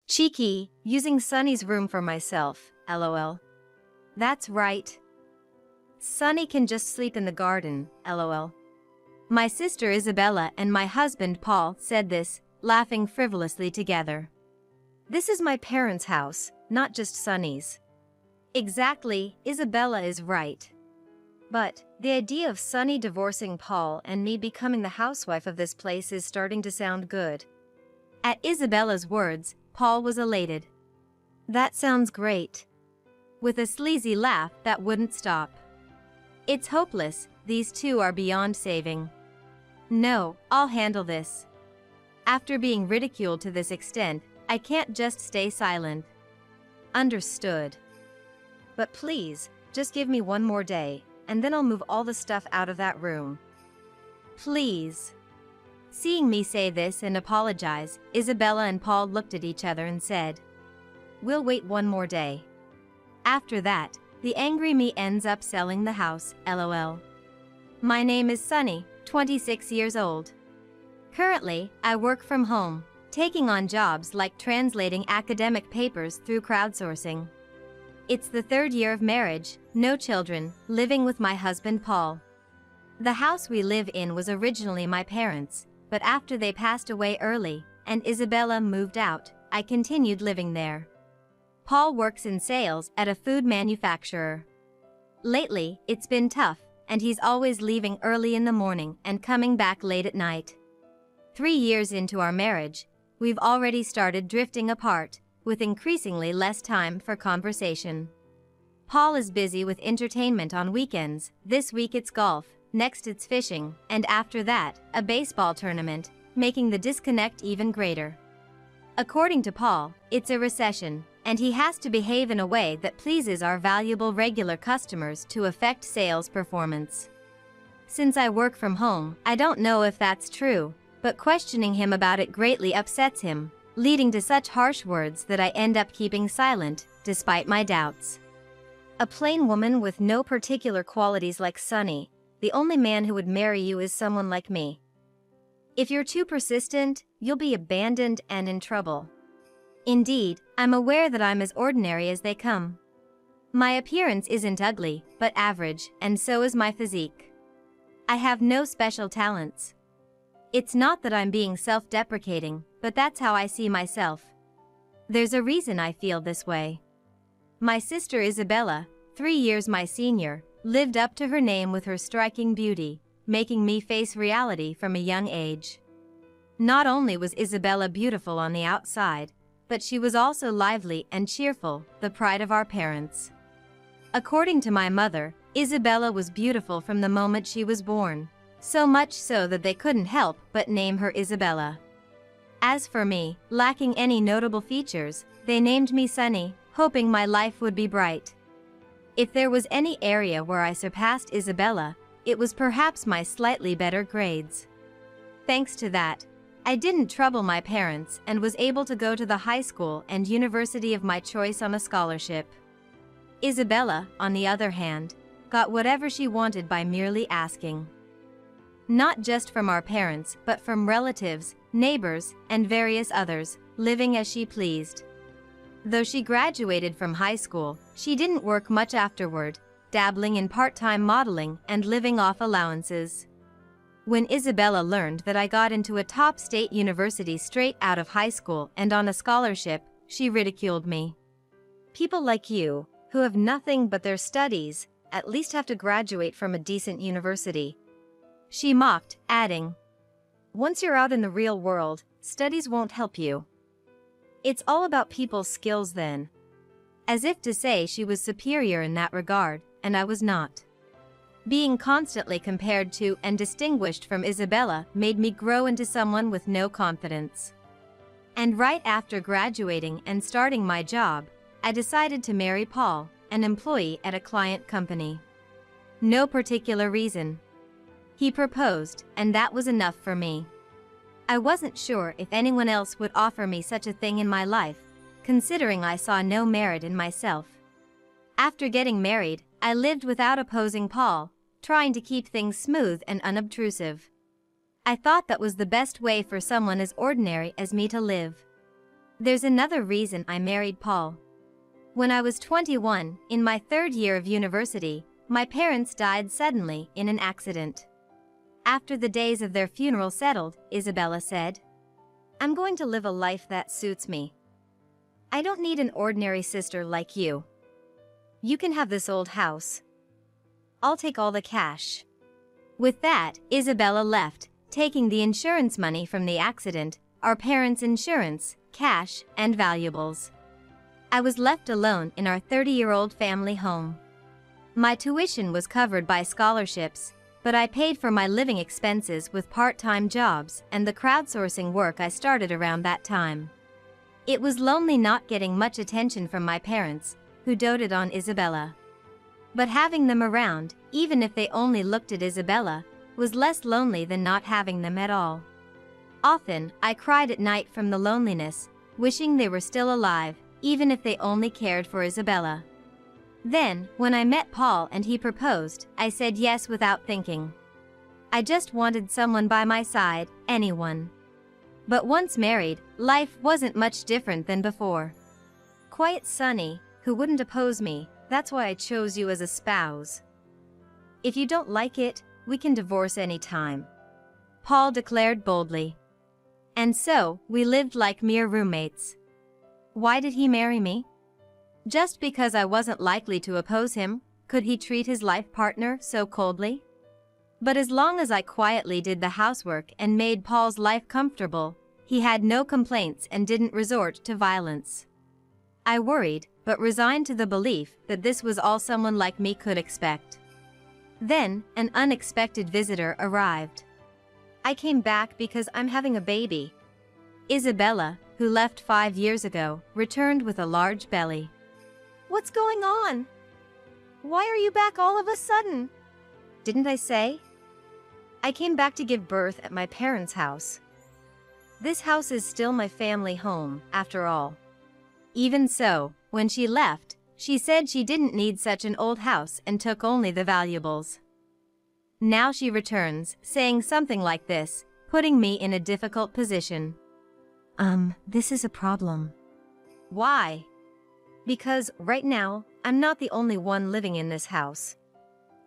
Cheeky, using Sunny's room for myself, lol. That's right. Sunny can just sleep in the garden, lol. My sister Isabella and my husband Paul said this, laughing frivolously together. This is my parents' house, not just Sunny's. Exactly, Isabella is right. But the idea of Sunny divorcing Paul and me becoming the housewife of this place is starting to sound good. At Isabella's words, Paul was elated. That sounds great. With a sleazy laugh that wouldn't stop. It's hopeless, these two are beyond saving. No, I'll handle this. After being ridiculed to this extent, I can't just stay silent. Understood. But please, just give me one more day, and then I'll move all the stuff out of that room. Please. Seeing me say this and apologize, Isabella and Paul looked at each other and said, We'll wait one more day. After that, the angry me ends up selling the house, lol. My name is Sunny, 26 years old. Currently, I work from home, taking on jobs like translating academic papers through crowdsourcing. It's the 3rd year of marriage, no children, living with my husband Paul. The house we live in was originally my parents', but after they passed away early, and Isabella moved out, I continued living there. Paul works in sales at a food manufacturer. Lately, it's been tough, and he's always leaving early in the morning and coming back late at night. 3 years into our marriage, we've already started drifting apart, with increasingly less time for conversation. Paul is busy with entertainment on weekends. This week it's golf, next it's fishing, and after that, a baseball tournament, making the disconnect even greater. According to Paul, it's a recession, and he has to behave in a way that pleases our valuable regular customers to affect sales performance. Since I work from home, I don't know if that's true, but questioning him about it greatly upsets him, leading to such harsh words that I end up keeping silent, despite my doubts. A plain woman with no particular qualities like Sunny, the only man who would marry you is someone like me. If you're too persistent, you'll be abandoned and in trouble. Indeed, I'm aware that I'm as ordinary as they come. My appearance isn't ugly, but average, and so is my physique. I have no special talents. It's not that I'm being self-deprecating, but that's how I see myself. There's a reason I feel this way. My sister Isabella, 3 years my senior, lived up to her name with her striking beauty, making me face reality from a young age. Not only was Isabella beautiful on the outside, but she was also lively and cheerful, the pride of our parents. According to my mother, Isabella was beautiful from the moment she was born, so much so that they couldn't help but name her Isabella. As for me, lacking any notable features, they named me Sunny, hoping my life would be bright. If there was any area where I surpassed Isabella, it was perhaps my slightly better grades. Thanks to that, I didn't trouble my parents and was able to go to the high school and university of my choice on a scholarship. Isabella, on the other hand, got whatever she wanted by merely asking. Not just from our parents, but from relatives, neighbors, and various others, living as she pleased. Though she graduated from high school, she didn't work much afterward, dabbling in part-time modeling and living off allowances. When Isabella learned that I got into a top state university straight out of high school and on a scholarship, she ridiculed me. People like you, who have nothing but their studies, at least have to graduate from a decent university. She mocked, adding, Once you're out in the real world, studies won't help you. It's all about people's skills then. As if to say she was superior in that regard, and I was not. Being constantly compared to and distinguished from Isabella made me grow into someone with no confidence. And right after graduating and starting my job, I decided to marry Paul, an employee at a client company. No particular reason. He proposed, and that was enough for me. I wasn't sure if anyone else would offer me such a thing in my life, considering I saw no merit in myself. After getting married, I lived without opposing Paul, trying to keep things smooth and unobtrusive. I thought that was the best way for someone as ordinary as me to live. There's another reason I married Paul. When I was 21, in my third year of university, my parents died suddenly in an accident. After the days of their funeral settled, Isabella said, "I'm going to live a life that suits me. I don't need an ordinary sister like you. You can have this old house. I'll take all the cash." With that, Isabella left, taking the insurance money from the accident, our parents' insurance, cash, and valuables. I was left alone in our 30-year-old family home. My tuition was covered by scholarships, but I paid for my living expenses with part-time jobs and the crowdsourcing work I started around that time. It was lonely not getting much attention from my parents, who doted on Isabella. But having them around, even if they only looked at Isabella, was less lonely than not having them at all. Often, I cried at night from the loneliness, wishing they were still alive, even if they only cared for Isabella. Then, when I met Paul and he proposed, I said yes without thinking. I just wanted someone by my side, anyone. But once married, life wasn't much different than before. Quiet Sonny, who wouldn't oppose me, that's why I chose you as a spouse. If you don't like it, we can divorce any time, Paul declared boldly. And so, we lived like mere roommates. Why did he marry me? Just because I wasn't likely to oppose him? Could he treat his life partner so coldly? But as long as I quietly did the housework and made Paul's life comfortable, he had no complaints and didn't resort to violence. I worried, but resigned to the belief that this was all someone like me could expect. Then, an unexpected visitor arrived. I came back because I'm having a baby. Isabella, who left 5 years ago, returned with a large belly. What's going on? Why are you back all of a sudden? Didn't I say? I came back to give birth at my parents' house. This house is still my family home, after all. Even so, when she left, she said she didn't need such an old house and took only the valuables. Now she returns, saying something like this, putting me in a difficult position. This is a problem. Why? Because, right now, I'm not the only one living in this house.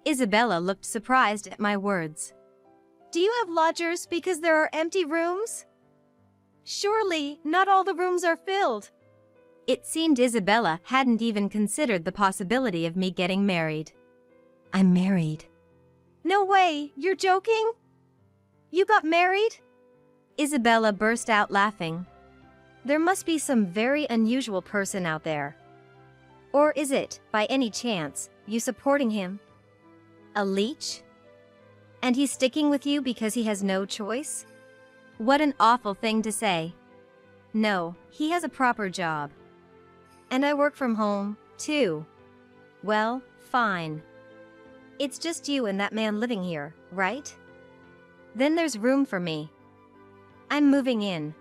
Isabella looked surprised at my words. Do you have lodgers because there are empty rooms? Surely, not all the rooms are filled. It seemed Isabella hadn't even considered the possibility of me getting married. I'm married. No way, you're joking? You got married? Isabella burst out laughing. There must be some very unusual person out there. Or is it, by any chance, you supporting him? A leech? And he's sticking with you because he has no choice? What an awful thing to say. No, he has a proper job. And I work from home, too. Well, fine. It's just you and that man living here, right? Then there's room for me. I'm moving in.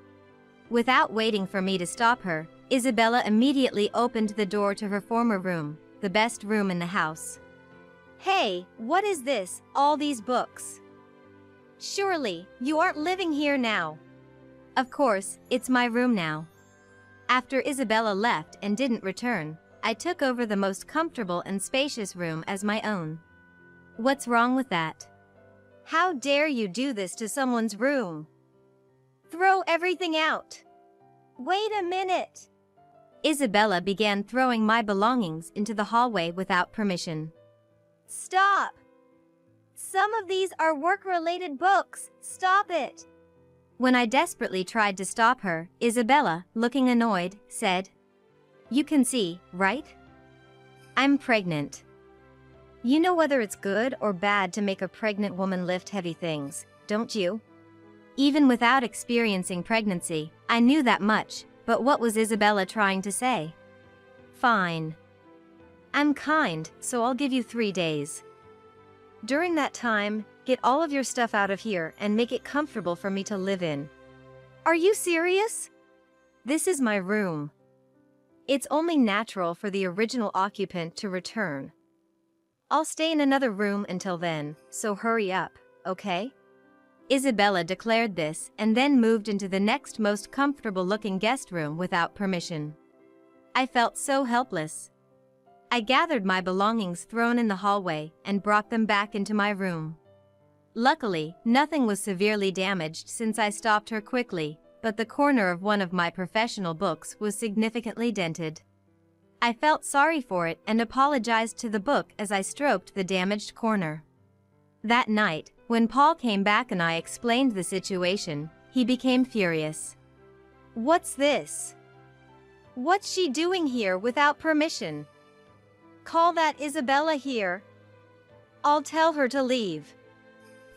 Without waiting for me to stop her, Isabella immediately opened the door to her former room, the best room in the house. Hey, what is this, all these books? Surely, you aren't living here now. Of course, it's my room now. After Isabella left and didn't return, I took over the most comfortable and spacious room as my own. What's wrong with that? How dare you do this to someone's room? Throw everything out. Wait a minute. Isabella began throwing my belongings into the hallway without permission. Stop. Some of these are work-related books. Stop it. When I desperately tried to stop her, Isabella, looking annoyed, said, You can see, right? I'm pregnant. You know whether it's good or bad to make a pregnant woman lift heavy things, don't you? Even without experiencing pregnancy, I knew that much, but what was Isabella trying to say? Fine. I'm kind, so I'll give you 3 days. During that time, get all of your stuff out of here and make it comfortable for me to live in. Are you serious? This is my room. It's only natural for the original occupant to return. I'll stay in another room until then, so hurry up, okay? Isabella declared this and then moved into the next most comfortable-looking guest room without permission. I felt so helpless. I gathered my belongings thrown in the hallway and brought them back into my room. Luckily, nothing was severely damaged since I stopped her quickly, but the corner of one of my professional books was significantly dented. I felt sorry for it and apologized to the book as I stroked the damaged corner. That night, when Paul came back and I explained the situation, he became furious. "What's this? What's she doing here without permission? Call that Isabella here. I'll tell her to leave."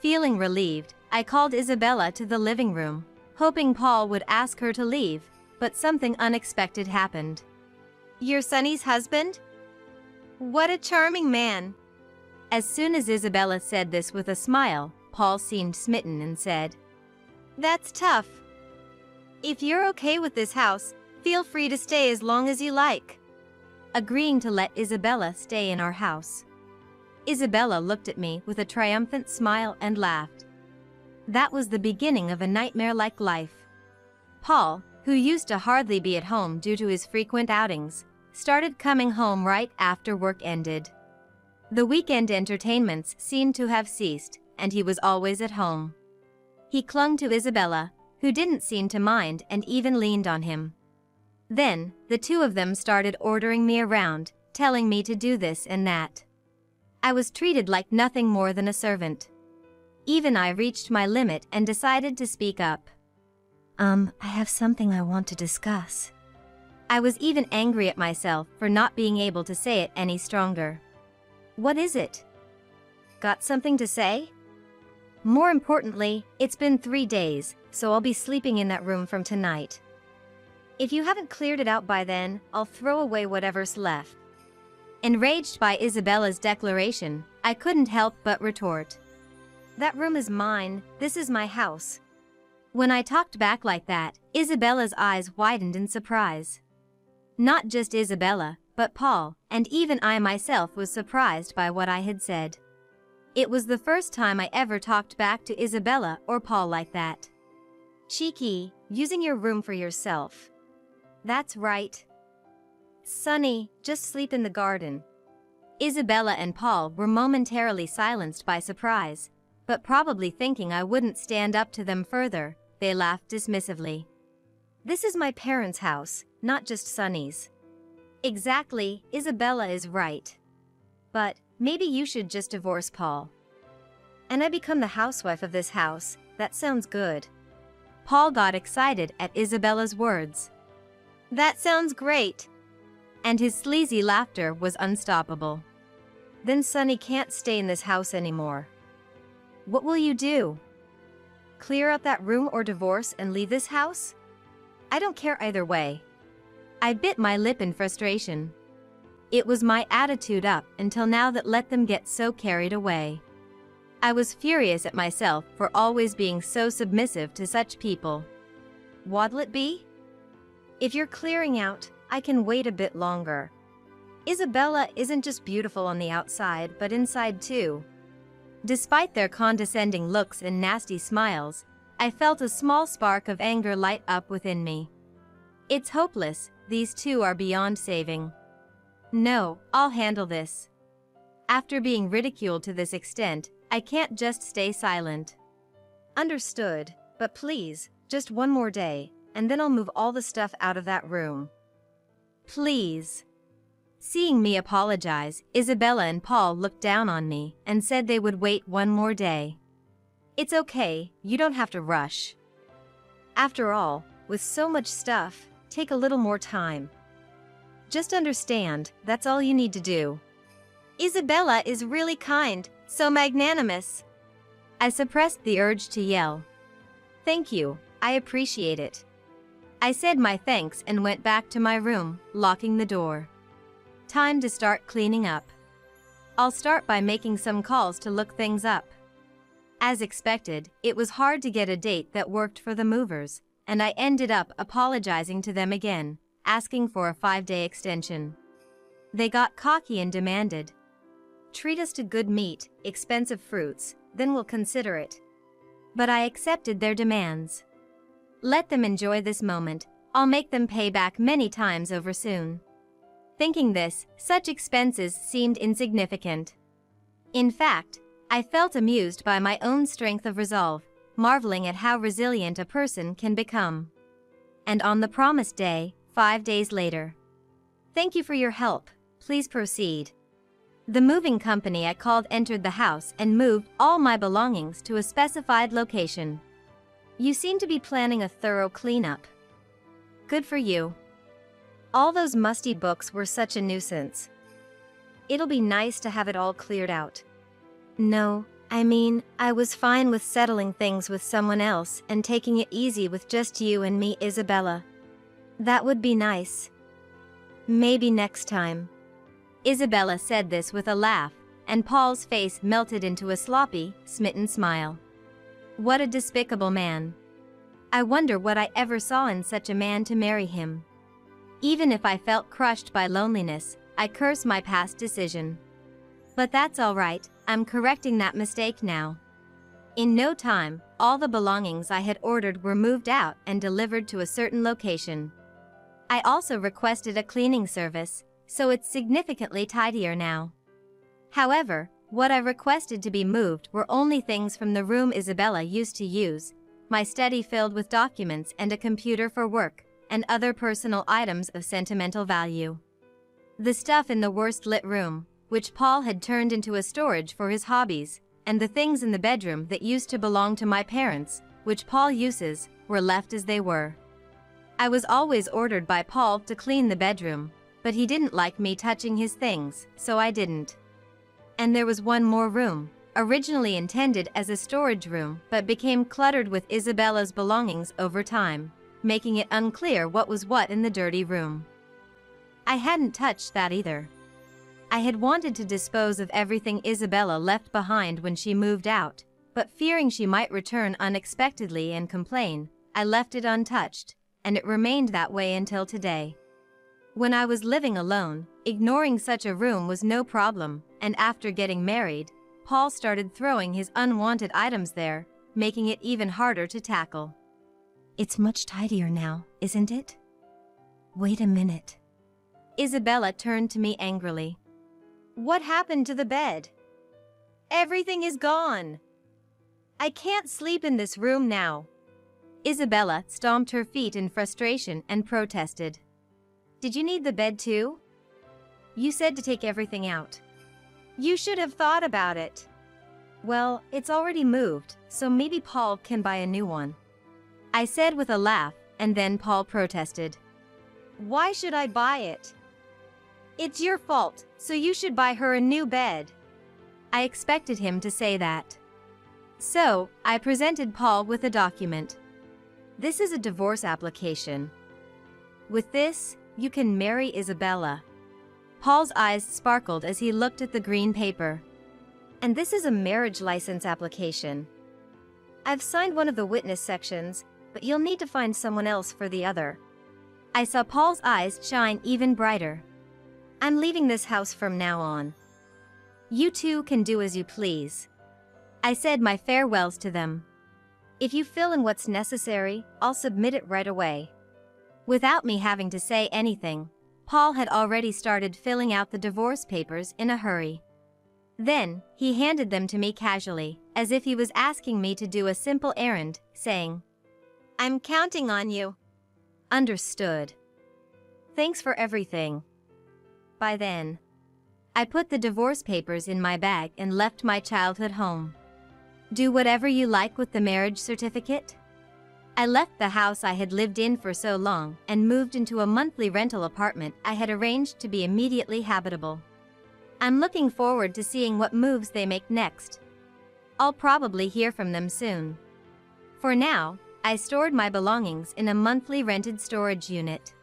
Feeling relieved, I called Isabella to the living room, hoping Paul would ask her to leave, but something unexpected happened. "Your Sonny's husband? What a charming man." As soon as Isabella said this with a smile, Paul seemed smitten and said, "That's tough. If you're okay with this house, feel free to stay as long as you like," agreeing to let Isabella stay in our house. Isabella looked at me with a triumphant smile and laughed. That was the beginning of a nightmare-like life. Paul, who used to hardly be at home due to his frequent outings, started coming home right after work ended. The weekend entertainments seemed to have ceased, and he was always at home. He clung to Isabella, who didn't seem to mind and even leaned on him. Then, the two of them started ordering me around, telling me to do this and that. I was treated like nothing more than a servant. Even I reached my limit and decided to speak up. I have something I want to discuss." I was even angry at myself for not being able to say it any stronger. "What is it? Got something to say?" "More importantly, it's been 3 days, so I'll be sleeping in that room from tonight. If you haven't cleared it out by then, I'll throw away whatever's left." Enraged by Isabella's declaration, I couldn't help but retort, "That room is mine, this is my house." When I talked back like that, Isabella's eyes widened in surprise. Not just Isabella, but Paul, and even I myself was surprised by what I had said. It was the first time I ever talked back to Isabella or Paul like that. "Cheeky, using your room for yourself. That's right. Sonny, just sleep in the garden." Isabella and Paul were momentarily silenced by surprise, but probably thinking I wouldn't stand up to them further, they laughed dismissively. "This is my parents' house, not just Sonny's." "Exactly, Isabella is right. But maybe you should just divorce Paul. And I become the housewife of this house, that sounds good." Paul got excited at Isabella's words. "That sounds great." And his sleazy laughter was unstoppable. "Then Sonny can't stay in this house anymore. What will you do? Clear out that room or divorce and leave this house? I don't care either way." I bit my lip in frustration. It was my attitude up until now that let them get so carried away. I was furious at myself for always being so submissive to such people. "What'll it be? If you're clearing out, I can wait a bit longer. Isabella isn't just beautiful on the outside but inside too." Despite their condescending looks and nasty smiles, I felt a small spark of anger light up within me. It's hopeless, these two are beyond saving. No, I'll handle this. After being ridiculed to this extent, I can't just stay silent. "Understood, but please, just one more day, and then I'll move all the stuff out of that room. Please." Seeing me apologize, Isabella and Paul looked down on me and said they would wait one more day. "It's okay, you don't have to rush. After all, with so much stuff, take a little more time. Just understand, that's all you need to do." "Isabella is really kind, so magnanimous." I suppressed the urge to yell. "Thank you, I appreciate it." I said my thanks and went back to my room, locking the door. Time to start cleaning up. I'll start by making some calls to look things up. As expected, it was hard to get a date that worked for the movers, and I ended up apologizing to them again, asking for a 5-day extension. They got cocky and demanded, "Treat us to good meat, expensive fruits, then we'll consider it." But I accepted their demands. Let them enjoy this moment, I'll make them pay back many times over soon. Thinking this, such expenses seemed insignificant. In fact, I felt amused by my own strength of resolve, marveling at how resilient a person can become. And on the promised day, 5 days later. Thank you for your help, please proceed. The moving company I called entered the house and moved all my belongings to a specified location. You seem to be planning a thorough cleanup. Good for you. All those musty books were such a nuisance. It'll be nice to have it all cleared out. No, I mean, I was fine with settling things with someone else and taking it easy with just you and me, Isabella. That would be nice. Maybe next time. Isabella said this with a laugh, and Paul's face melted into a sloppy, smitten smile. What a despicable man. I wonder what I ever saw in such a man to marry him. Even if I felt crushed by loneliness, I curse my past decision. But that's all right, I'm correcting that mistake now. In no time, all the belongings I had ordered were moved out and delivered to a certain location. I also requested a cleaning service, so it's significantly tidier now. However, what I requested to be moved were only things from the room Isabella used to use, my study filled with documents and a computer for work, and other personal items of sentimental value. The stuff in the worst-lit room, which Paul had turned into a storage for his hobbies, and the things in the bedroom that used to belong to my parents, which Paul uses, were left as they were. I was always ordered by Paul to clean the bedroom, but he didn't like me touching his things, so I didn't. And there was one more room, originally intended as a storage room but became cluttered with Isabella's belongings over time, making it unclear what was what in the dirty room. I hadn't touched that either. I had wanted to dispose of everything Isabella left behind when she moved out, but fearing she might return unexpectedly and complain, I left it untouched, and it remained that way until today. When I was living alone, ignoring such a room was no problem, and after getting married, Paul started throwing his unwanted items there, making it even harder to tackle. It's much tidier now, isn't it? Wait a minute. Isabella turned to me angrily. What happened to the bed? Everything is gone. I can't sleep in this room now. Isabella stomped her feet in frustration and protested. Did you need the bed too? You said to take everything out. You should have thought about it. Well, it's already moved, so maybe Paul can buy a new one. I said with a laugh, and then Paul protested. Why should I buy it? It's your fault, so you should buy her a new bed. I expected him to say that. So, I presented Paul with a document. This is a divorce application. With this, you can marry Isabella. Paul's eyes sparkled as he looked at the green paper. And this is a marriage license application. I've signed one of the witness sections, but you'll need to find someone else for the other. I saw Paul's eyes shine even brighter. I'm leaving this house from now on. You two can do as you please. I said my farewells to them. If you fill in what's necessary, I'll submit it right away. Without me having to say anything, Paul had already started filling out the divorce papers in a hurry. Then, he handed them to me casually, as if he was asking me to do a simple errand, saying, I'm counting on you. Understood. Thanks for everything. By then, I put the divorce papers in my bag and left my childhood home. Do whatever you like with the marriage certificate? I left the house I had lived in for so long and moved into a monthly rental apartment I had arranged to be immediately habitable. I'm looking forward to seeing what moves they make next. I'll probably hear from them soon. For now, I stored my belongings in a monthly rented storage unit.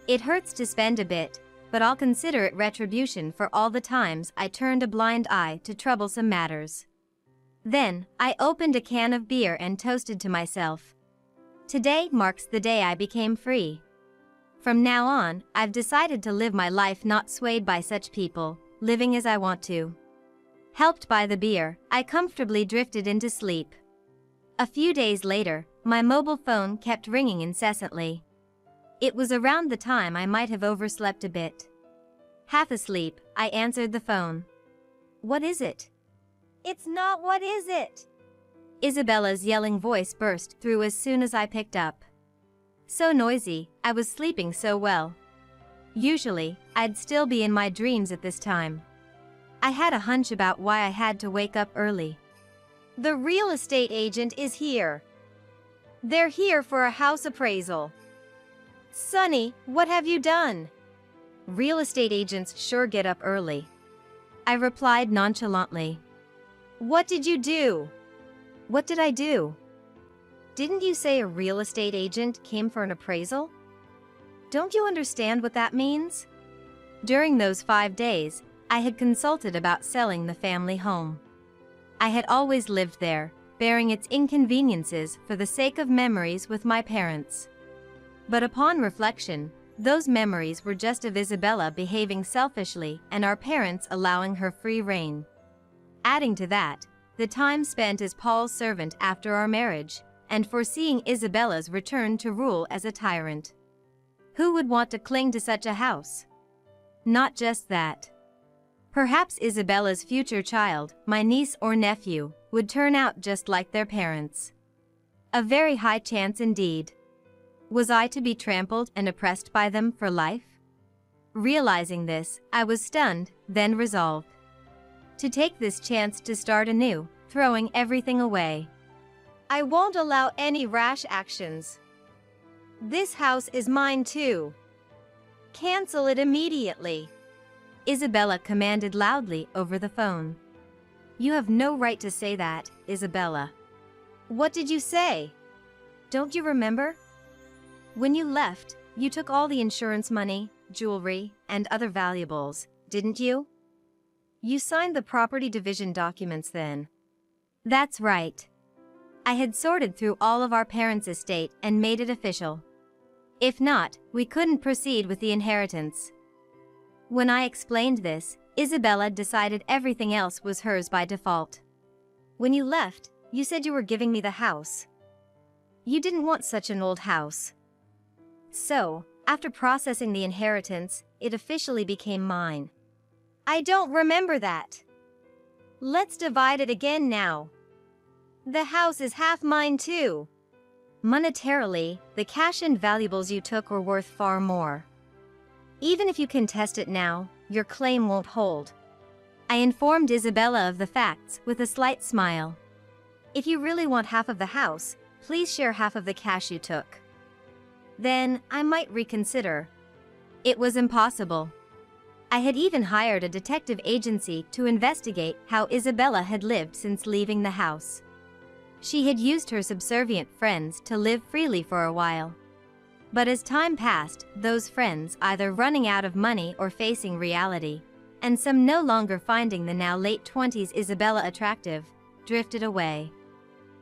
It hurts to spend a bit, but I'll consider it retribution for all the times I turned a blind eye to troublesome matters. Then, I opened a can of beer and toasted to myself. Today marks the day I became free. From now on, I've decided to live my life not swayed by such people, living as I want to. Helped by the beer, I comfortably drifted into sleep. A few days later, my mobile phone kept ringing incessantly. It was around the time I might have overslept a bit. Half asleep, I answered the phone. "What is it?" "It's not what is it?" Isabella's yelling voice burst through as soon as I picked up. So noisy, I was sleeping so well. Usually, I'd still be in my dreams at this time. I had a hunch about why I had to wake up early. "The real estate agent is here. They're here for a house appraisal." "Sonny, what have you done?" "Real estate agents sure get up early," I replied nonchalantly. "What did you do?" "What did I do? Didn't you say a real estate agent came for an appraisal? Don't you understand what that means?" During those 5 days, I had consulted about selling the family home. I had always lived there, bearing its inconveniences for the sake of memories with my parents. But upon reflection, those memories were just of Isabella behaving selfishly and our parents allowing her free rein. Adding to that, the time spent as Paul's servant after our marriage, and foreseeing Isabella's return to rule as a tyrant. Who would want to cling to such a house? Not just that. Perhaps Isabella's future child, my niece or nephew, would turn out just like their parents. A very high chance indeed. Was I to be trampled and oppressed by them for life? Realizing this, I was stunned, then resolved to take this chance to start anew, throwing everything away. "I won't allow any rash actions. This house is mine too. Cancel it immediately," Isabella commanded loudly over the phone. "You have no right to say that, Isabella." "What did you say? Don't you remember? When you left, you took all the insurance money, jewelry, and other valuables, didn't you? You signed the property division documents then." "That's right. I had sorted through all of our parents' estate and made it official. If not, we couldn't proceed with the inheritance." When I explained this, Isabella decided everything else was hers by default. "When you left, you said you were giving me the house. You didn't want such an old house. So, after processing the inheritance, it officially became mine." "I don't remember that. Let's divide it again now. The house is half mine too." "Monetarily, the cash and valuables you took were worth far more. Even if you contest it now, your claim won't hold." I informed Isabella of the facts with a slight smile. "If you really want half of the house, please share half of the cash you took. Then, I might reconsider." It was impossible. I had even hired a detective agency to investigate how Isabella had lived since leaving the house. She had used her subservient friends to live freely for a while. But as time passed, those friends either running out of money or facing reality, and some no longer finding the now late 20s Isabella attractive, drifted away.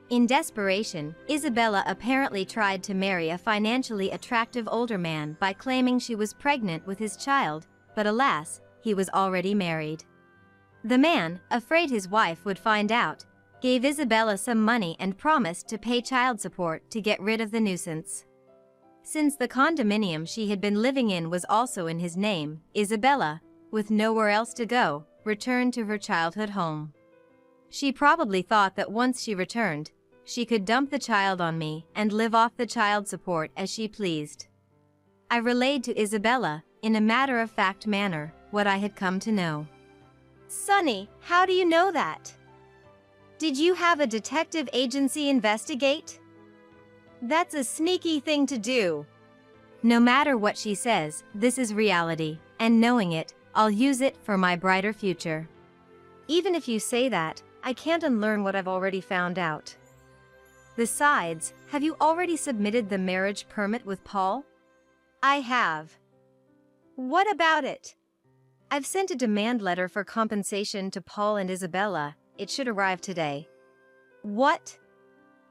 In desperation, Isabella apparently tried to marry a financially attractive older man by claiming she was pregnant with his child, but alas, he was already married. The man, afraid his wife would find out, gave Isabella some money and promised to pay child support to get rid of the nuisance. Since the condominium she had been living in was also in his name, Isabella, with nowhere else to go, returned to her childhood home. She probably thought that once she returned, she could dump the child on me and live off the child support as she pleased. I relayed to Isabella, in a matter-of-fact manner, what I had come to know. "Sonny, how do you know that? Did you have a detective agency investigate? That's a sneaky thing to do." No matter what she says, this is reality, and knowing it, I'll use it for my brighter future. "Even if you say that, I can't unlearn what I've already found out. Besides, have you already submitted the marriage permit with Paul?" "I have." "What about it?" "I've sent a demand letter for compensation to Paul and Isabella. It should arrive today." "What?"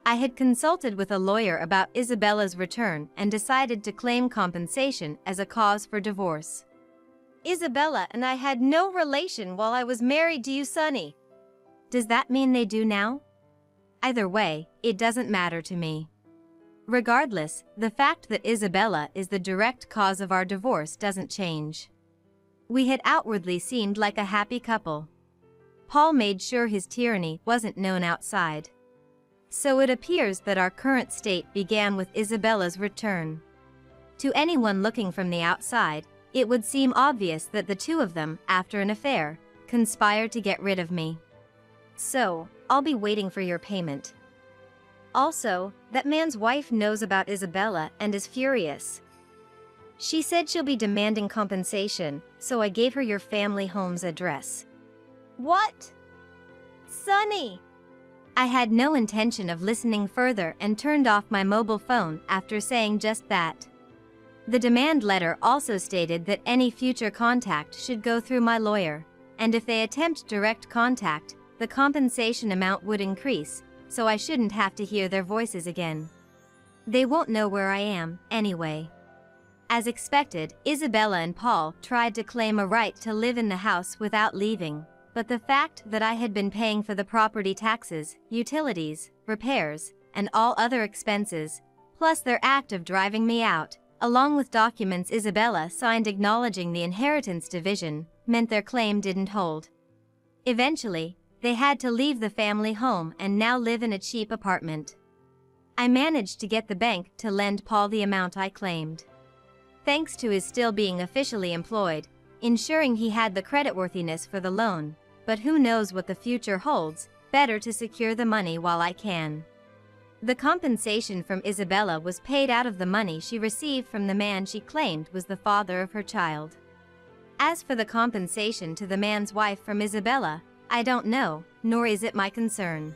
I had consulted with a lawyer about Isabella's return and decided to claim compensation as a cause for divorce. "Isabella and I had no relation while I was married to you, Sonny." "Does that mean they do now?" Either way, it doesn't matter to me. Regardless, the fact that Isabella is the direct cause of our divorce doesn't change. We had outwardly seemed like a happy couple. Paul made sure his tyranny wasn't known outside. So it appears that our current state began with Isabella's return. To anyone looking from the outside, it would seem obvious that the two of them, after an affair, conspired to get rid of me. So, I'll be waiting for your payment. Also, that man's wife knows about Isabella and is furious. She said she'll be demanding compensation, so I gave her your family home's address. What? Sonny! I had no intention of listening further and turned off my mobile phone after saying just that. The demand letter also stated that any future contact should go through my lawyer, and if they attempt direct contact, the compensation amount would increase, so I shouldn't have to hear their voices again. They won't know where I am, anyway. As expected, Isabella and Paul tried to claim a right to live in the house without leaving, but the fact that I had been paying for the property taxes, utilities, repairs, and all other expenses, plus their act of driving me out, along with documents Isabella signed acknowledging the inheritance division, meant their claim didn't hold. Eventually, they had to leave the family home and now live in a cheap apartment. I managed to get the bank to lend Paul the amount I claimed. Thanks to his still being officially employed, ensuring he had the creditworthiness for the loan, but who knows what the future holds, better to secure the money while I can. The compensation from Isabella was paid out of the money she received from the man she claimed was the father of her child. As for the compensation to the man's wife from Isabella, I don't know, nor is it my concern.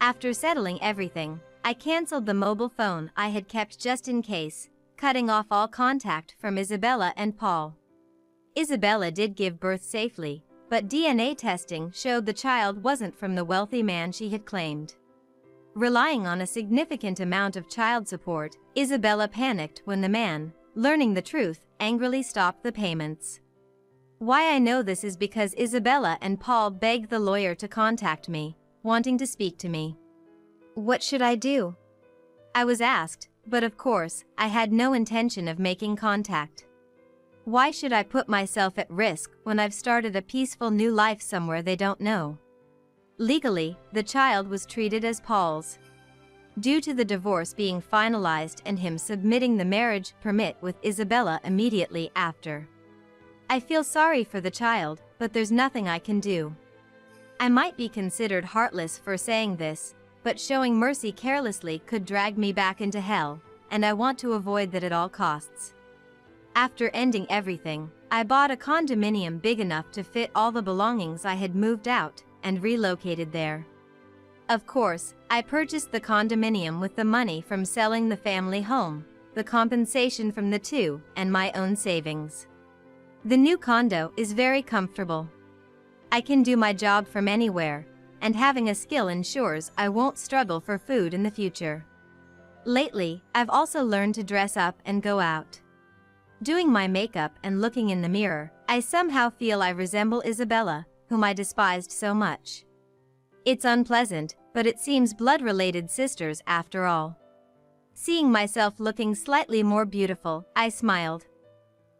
After settling everything, I canceled the mobile phone I had kept just in case, cutting off all contact from Isabella and Paul. Isabella did give birth safely, but DNA testing showed the child wasn't from the wealthy man she had claimed. Relying on a significant amount of child support, Isabella panicked when the man, learning the truth, angrily stopped the payments. Why I know this is because Isabella and Paul begged the lawyer to contact me, wanting to speak to me. What should I do? I was asked, but of course, I had no intention of making contact. Why should I put myself at risk when I've started a peaceful new life somewhere they don't know? Legally, the child was treated as Paul's. Due to the divorce being finalized and him submitting the marriage permit with Isabella immediately after. I feel sorry for the child, but there's nothing I can do. I might be considered heartless for saying this, but showing mercy carelessly could drag me back into hell, and I want to avoid that at all costs. After ending everything, I bought a condominium big enough to fit all the belongings I had moved out, and relocated there. Of course, I purchased the condominium with the money from selling the family home, the compensation from the two, and my own savings. The new condo is very comfortable. I can do my job from anywhere, and having a skill ensures I won't struggle for food in the future. Lately, I've also learned to dress up and go out. Doing my makeup and looking in the mirror, I somehow feel I resemble Isabella, whom I despised so much. It's unpleasant, but it seems blood-related sisters after all. Seeing myself looking slightly more beautiful, I smiled.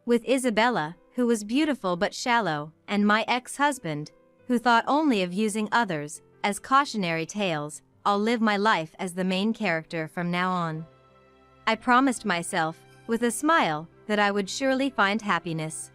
With Isabella, who was beautiful but shallow, and my ex-husband, who thought only of using others, as cautionary tales, I'll live my life as the main character from now on. I promised myself, with a smile, that I would surely find happiness.